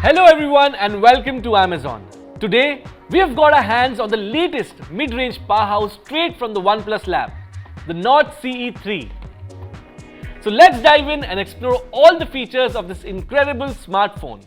Hello everyone and welcome to Amazon. Today, we have got our hands on the latest mid-range powerhouse straight from the OnePlus lab, the Nord CE 3. So let's dive in and explore all the features of this incredible smartphone.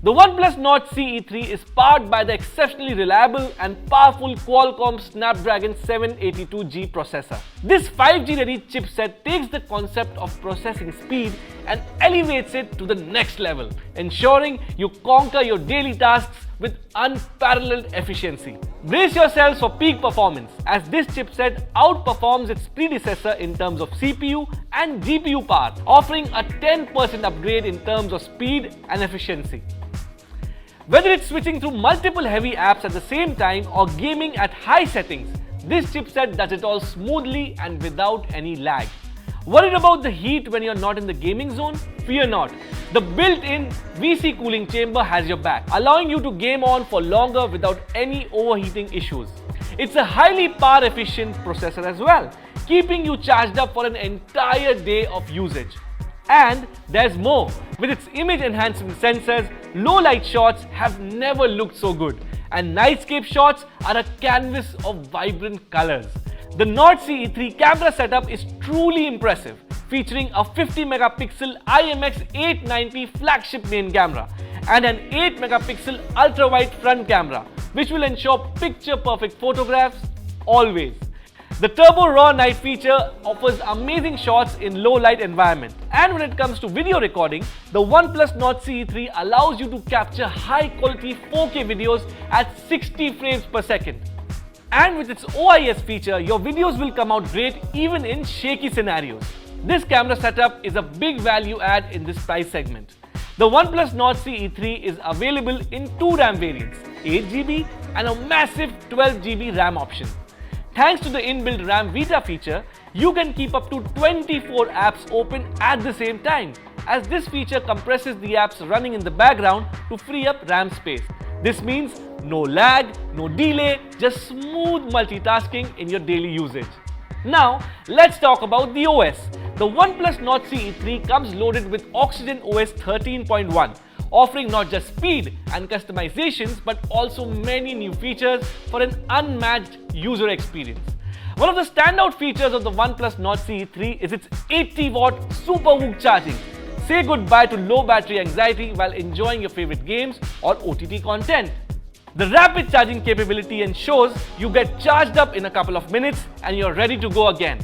The OnePlus Nord CE 3 is powered by the exceptionally reliable and powerful Qualcomm Snapdragon 782G processor. This 5G-ready chipset takes the concept of processing speed and elevates it to the next level, ensuring you conquer your daily tasks with unparalleled efficiency. Brace yourselves for peak performance, as this chipset outperforms its predecessor in terms of CPU and GPU power, offering a 10% upgrade in terms of speed and efficiency. Whether it's switching through multiple heavy apps at the same time or gaming at high settings, this chipset does it all smoothly and without any lag. Worried about the heat when you're not in the gaming zone? Fear not. The built-in VC cooling chamber has your back, allowing you to game on for longer without any overheating issues. It's a highly power-efficient processor as well, keeping you charged up for an entire day of usage. And there's more. With its image enhancement sensors, low light shots have never looked so good, and nightscape shots are a canvas of vibrant colors. The Nord CE 3 camera setup is truly impressive, featuring a 50 megapixel IMX890 flagship main camera and an 8 megapixel ultra-wide front camera, which will ensure picture-perfect photographs always. The Turbo Raw Night feature offers amazing shots in low light environment. And when it comes to video recording, the OnePlus Nord CE 3 allows you to capture high quality 4K videos at 60 frames per second. And with its OIS feature, your videos will come out great even in shaky scenarios. This camera setup is a big value add in this price segment. The OnePlus Nord CE 3 is available in two RAM variants, 8GB and a massive 12GB RAM option. Thanks to the inbuilt RAM Vita feature, you can keep up to 24 apps open at the same time, as this feature compresses the apps running in the background to free up RAM space. This means no lag, no delay, just smooth multitasking in your daily usage. Now, let's talk about the OS. The OnePlus Nord CE 3 comes loaded with Oxygen OS 13.1. offering not just speed and customizations but also many new features for an unmatched user experience. One of the standout features of the OnePlus Nord CE 3 is its 80-watt SuperVOOC charging. Say goodbye to low battery anxiety while enjoying your favorite games or OTT content. The rapid charging capability ensures you get charged up in a couple of minutes and you're ready to go again.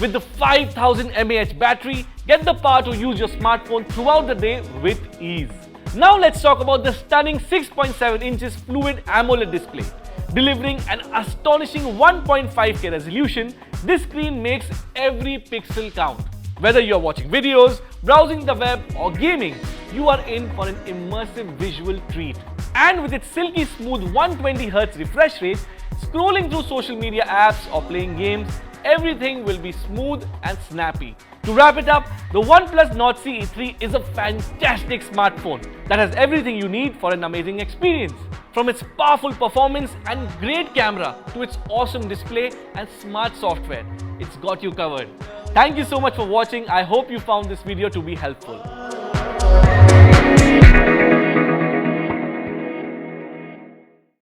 With the 5000 mAh battery, get the power to use your smartphone throughout the day with ease. Now let's talk about the stunning 6.7 inches fluid AMOLED display. Delivering an astonishing 1.5K resolution, this screen makes every pixel count. Whether you're watching videos, browsing the web or gaming, you are in for an immersive visual treat. And with its silky smooth 120Hz refresh rate, scrolling through social media apps or playing games, everything will be smooth and snappy. To wrap it up, the OnePlus Nord CE 3 is a fantastic smartphone that has everything you need for an amazing experience. From its powerful performance and great camera to its awesome display and smart software, it's got you covered. Thank you so much for watching. I hope you found this video to be helpful.